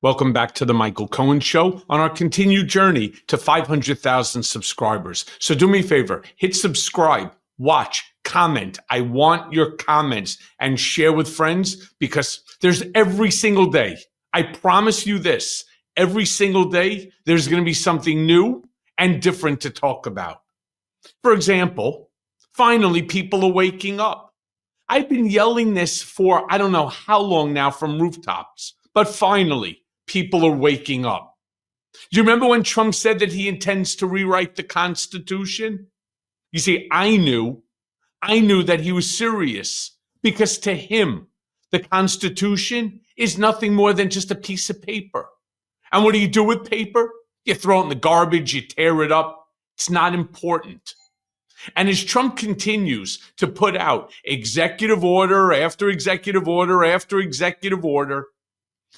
Welcome back to the Michael Cohen Show on our continued journey to 500,000 subscribers. So do me a favor, hit subscribe, watch, comment. I want your comments and share with friends because there's every single day. I promise you this, every single day, there's going to be something new and different to talk about. For example, finally, people are waking up. I've been yelling this for I don't know how long now from rooftops, but finally, people are waking up. Do you remember when Trump said that he intends to rewrite the Constitution? You see, I knew that he was serious because to him, the Constitution is nothing more than just a piece of paper. And what do you do with paper? You throw it in the garbage, you tear it up. It's not important. And as Trump continues to put out executive order after executive order after executive order,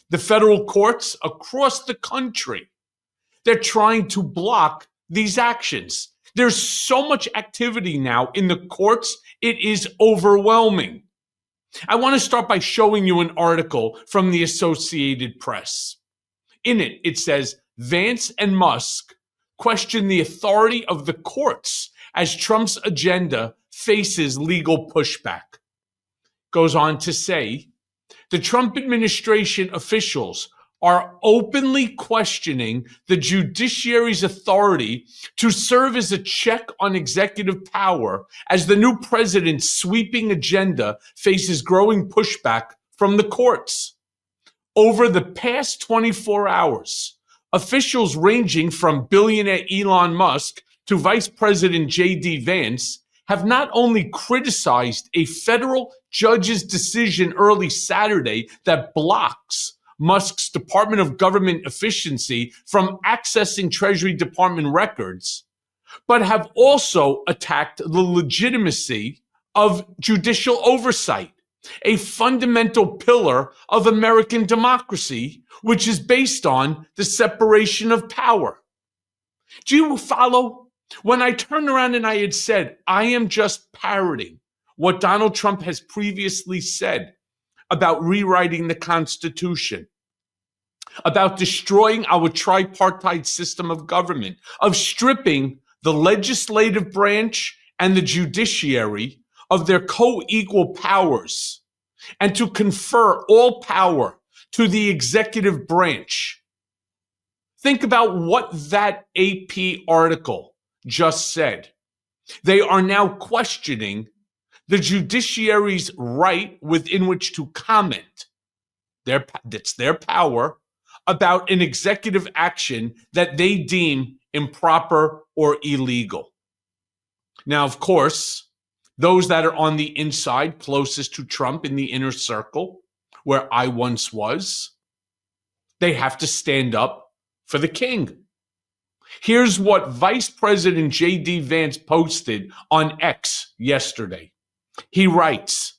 the federal courts across the country, they're trying to block these actions. There's so much activity now in the courts, it is overwhelming. I want to start by showing you an article from the Associated Press. In it, it says, Vance and Musk question the authority of the courts as Trump's agenda faces legal pushback. Goes on to say, the Trump administration officials are openly questioning the judiciary's authority to serve as a check on executive power as the new president's sweeping agenda faces growing pushback from the courts. Over the past 24 hours, officials ranging from billionaire Elon Musk to Vice President J.D. Vance have not only criticized a federal judge's decision early Saturday that blocks Musk's Department of Government Efficiency from accessing Treasury Department records, but have also attacked the legitimacy of judicial oversight, a fundamental pillar of American democracy, which is based on the separation of power. Do you follow? When I turned around and I had said, I am just parroting what Donald Trump has previously said about rewriting the Constitution, about destroying our tripartite system of government, of stripping the legislative branch and the judiciary of their co-equal powers, and to confer all power to the executive branch. Think about what that AP article just said. They are now questioning the judiciary's right within which to comment. That's their power about an executive action that they deem improper or illegal. Now, of course, those that are on the inside, closest to Trump in the inner circle, where I once was, they have to stand up for the king. Here's what Vice President J.D. Vance posted on X yesterday. He writes,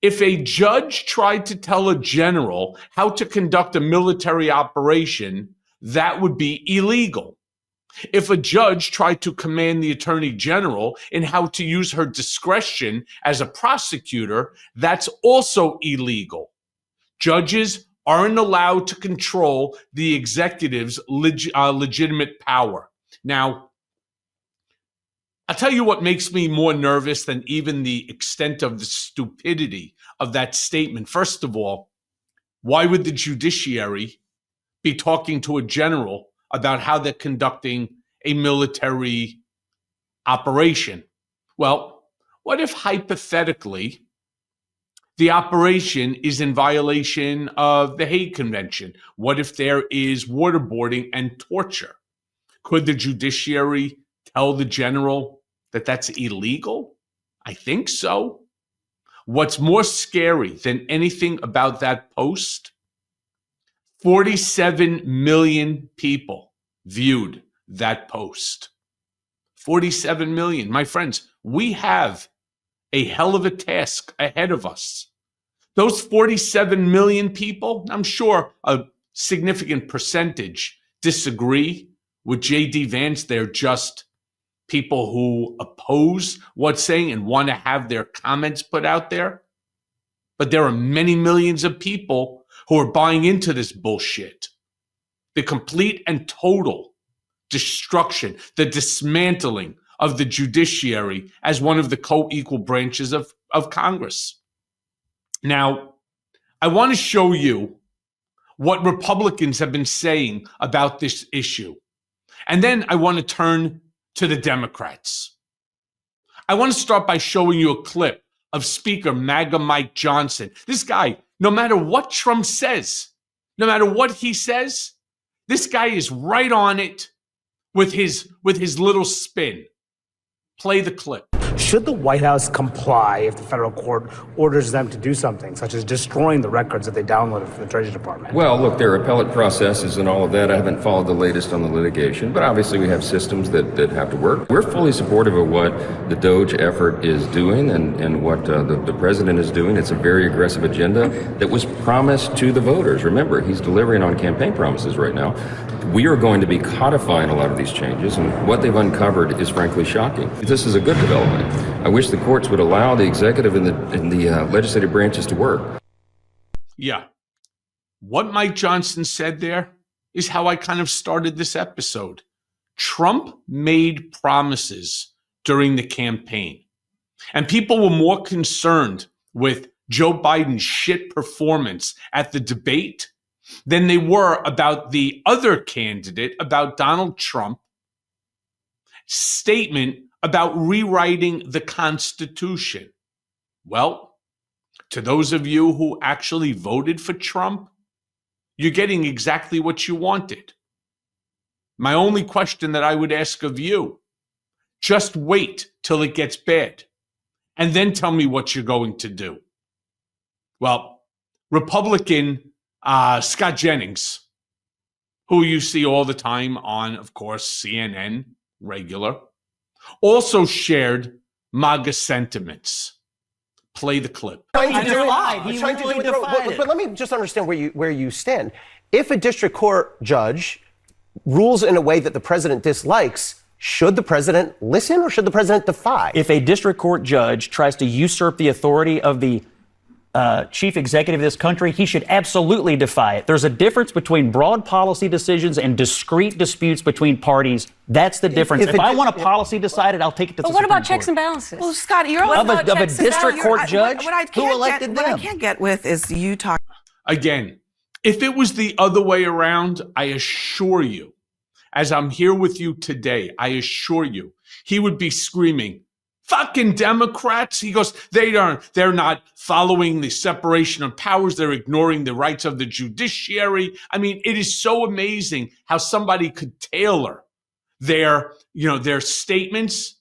if a judge tried to tell a general how to conduct a military operation, that would be illegal. If a judge tried to command the attorney general in how to use her discretion as a prosecutor, that's also illegal. Judges aren't allowed to control the executive's legitimate power. Now, I'll tell you what makes me more nervous than even the extent of the stupidity of that statement. First of all, why would the judiciary be talking to a general about how they're conducting a military operation? Well, what if hypothetically the operation is in violation of the Hague Convention? What if there is waterboarding and torture? Could the judiciary tell the general that that's illegal? I think so. What's more scary than anything about that post? 47 million people viewed that post. 47 million. My friends, we have a hell of a task ahead of us. Those 47 million people, I'm sure a significant percentage disagree with J.D. Vance. They're just people who oppose what's saying and want to have their comments put out there. But there are many millions of people who are buying into this bullshit. the complete and total destruction, the dismantling of the judiciary as one of the co-equal branches of Congress. Now, I want to show you what Republicans have been saying about this issue. And then I want to turn to the Democrats. I want to start by showing you a clip of Speaker MAGA Mike Johnson. This guy, no matter what Trump says, no matter what he says, this guy is right on it with his little spin. Play the clip. Should the White House comply if the federal court orders them to do something, such as destroying the records that they downloaded from the Treasury Department? Well, look, there are appellate processes and all of that. I haven't followed the latest on the litigation, but obviously we have systems that have to work. We're fully supportive of what the DOJ effort is doing and what the president is doing. It's a very aggressive agenda that was promised to the voters. Remember, he's delivering on campaign promises right now. We are going to be codifying a lot of these changes, and what they've uncovered is frankly shocking. This is a good development. I wish the courts would allow the executive and the legislative branches to work. Yeah. What Mike Johnson said there is how I kind of started this episode. Trump made promises during the campaign, and people were more concerned with Joe Biden's shit performance at the debate than they were about the other candidate, about Donald Trump's statement about rewriting the Constitution. Well, to those of you who actually voted for Trump, you're getting exactly what you wanted. My only question that I would ask of you, just wait till it gets bad, and then tell me what you're going to do. Well, Republican Scott Jennings, who you see all the time on, of course, CNN, regular, also shared MAGA sentiments. Play the clip. But let me just understand where you stand. If a district court judge rules in a way that the president dislikes, should the president listen or should the president defy? If a district court judge tries to usurp the authority of the chief executive of this country, he should absolutely defy it. There's a difference between broad policy decisions and discrete disputes between parties. That's the difference. If I want a policy decided, I'll take it to the Supreme Court. But what about checks and balances? Well, Scott, you're all about of a district court judge who elected them. What I can't get with is you talk. Again, if it was the other way around, I assure you, as I'm here with you today, I assure you, he would be screaming, fucking Democrats. He goes, they're not following the separation of powers. They're ignoring the rights of the judiciary. I mean, it is so amazing how somebody could tailor their statements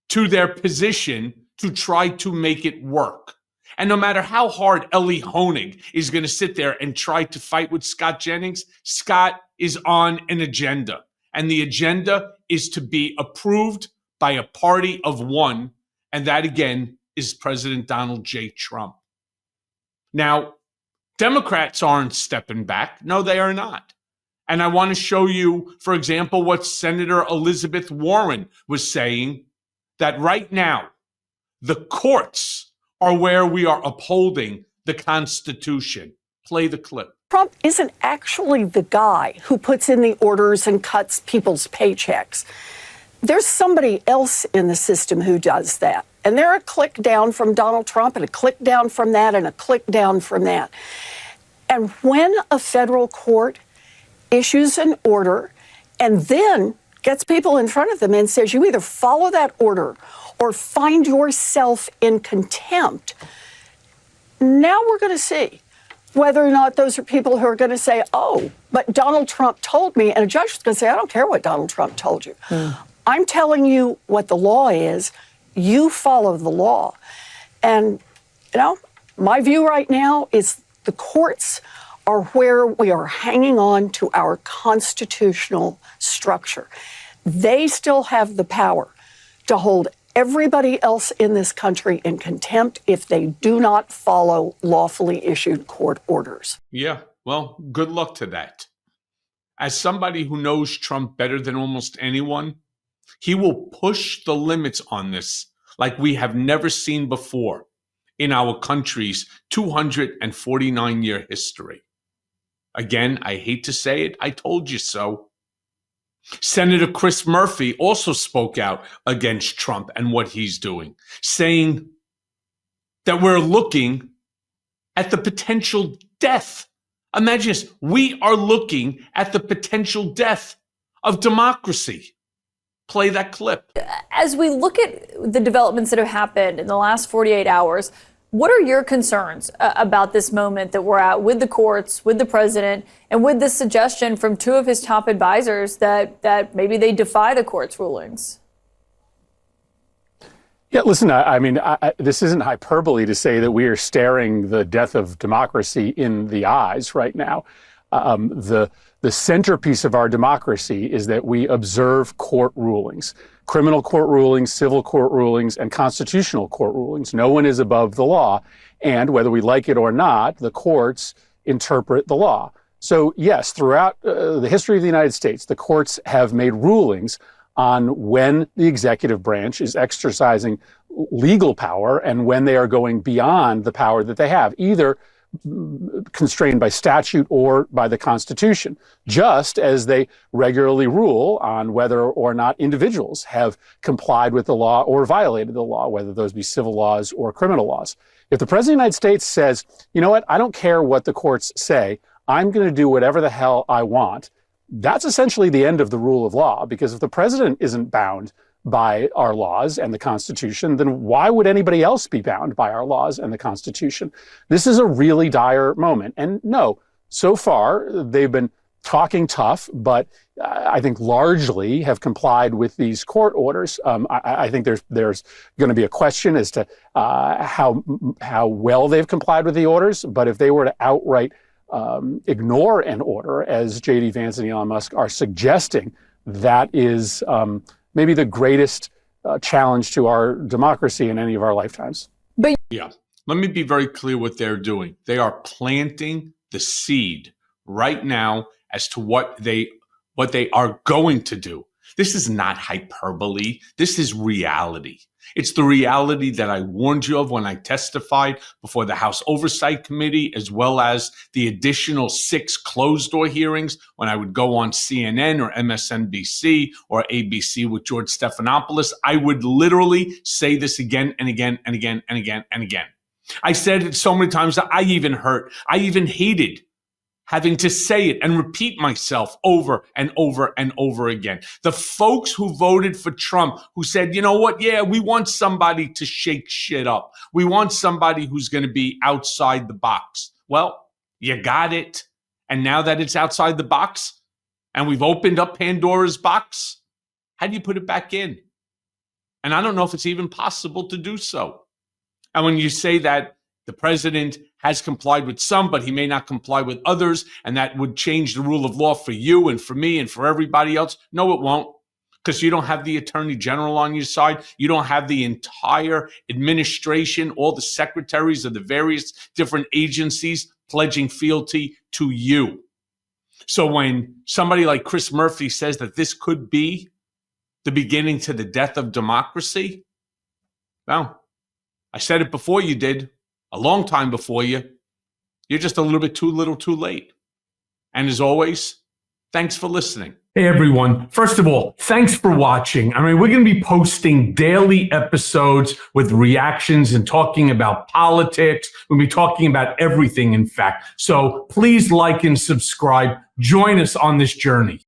to their position to try to make it work. And no matter how hard Ellie Honig is going to sit there and try to fight with Scott Jennings, Scott is on an agenda. And the agenda is to be approved by a party of one, and that again is President Donald J. Trump. Now, Democrats aren't stepping back. No, they are not. And I want to show you, for example, what Senator Elizabeth Warren was saying, that right now, the courts are where we are upholding the Constitution. Play the clip. Trump isn't actually the guy who puts in the orders and cuts people's paychecks. There's somebody else in the system who does that. And they're a click down from Donald Trump and a click down from that and a click down from that. And when a federal court issues an order and then gets people in front of them and says, you either follow that order or find yourself in contempt, now we're going to see whether or not those are people who are going to say, oh, but Donald Trump told me, and a judge is going to say, I don't care what Donald Trump told you. I'm telling you what the law is. You follow the law. And, my view right now is the courts are where we are hanging on to our constitutional structure. They still have the power to hold everybody else in this country in contempt if they do not follow lawfully issued court orders. Yeah, well, good luck to that. As somebody who knows Trump better than almost anyone, he will push the limits on this like we have never seen before in our country's 249-year history. Again, I hate to say it, I told you so. Senator Chris Murphy also spoke out against Trump and what he's doing, saying that we're looking at the potential death. Imagine this, we are looking at the potential death of democracy. Play that clip. As we look at the developments that have happened in the last 48 hours, what are your concerns about this moment that we're at with the courts, with the president, and with this suggestion from two of his top advisors that maybe they defy the court's rulings? Yeah, listen, I mean, this isn't hyperbole to say that we are staring the death of democracy in the eyes right now. The centerpiece of our democracy is that we observe court rulings, criminal court rulings, civil court rulings, and constitutional court rulings. No one is above the law. And whether we like it or not, the courts interpret the law. So yes, throughout the history of the United States, the courts have made rulings on when the executive branch is exercising legal power and when they are going beyond the power that they have, either constrained by statute or by the Constitution, just as they regularly rule on whether or not individuals have complied with the law or violated the law, whether those be civil laws or criminal laws. If the President of the United States says, you know what, I don't care what the courts say, I'm going to do whatever the hell I want, that's essentially the end of the rule of law, because if the president isn't bound by our laws and the Constitution, then why would anybody else be bound by our laws and the Constitution? This is a really dire moment. And no, so far they've been talking tough, but I think largely have complied with these court orders. I think there's going to be a question as to how well they've complied with the orders. But if they were to outright ignore an order, as J.D. Vance and Elon Musk are suggesting, that is maybe the greatest challenge to our democracy in any of our lifetimes. Yeah. Let me be very clear what they're doing. They are planting the seed right now as to what they are going to do. This is not hyperbole. This is reality. It's the reality that I warned you of when I testified before the House Oversight Committee, as well as the additional 6 closed-door hearings when I would go on CNN or MSNBC or ABC with George Stephanopoulos. I would literally say this again and again and again and again and again. I said it so many times that I even hated having to say it and repeat myself over and over and over again. The folks who voted for Trump, who said, you know what, yeah, we want somebody to shake shit up. We want somebody who's going to be outside the box. Well, you got it. And now that it's outside the box and we've opened up Pandora's box, how do you put it back in? And I don't know if it's even possible to do so. And when you say that the president has complied with some, but he may not comply with others, and that would change the rule of law for you and for me and for everybody else. No, it won't, because you don't have the attorney general on your side. You don't have the entire administration, all the secretaries of the various different agencies pledging fealty to you. So when somebody like Chris Murphy says that this could be the beginning to the death of democracy, well, I said it before you did. A long time before you. You're just a little bit too little too late. And as always, thanks for listening. Hey, everyone. First of all, thanks for watching. I mean, we're going to be posting daily episodes with reactions and talking about politics. We'll be talking about everything, in fact. So please like and subscribe. Join us on this journey.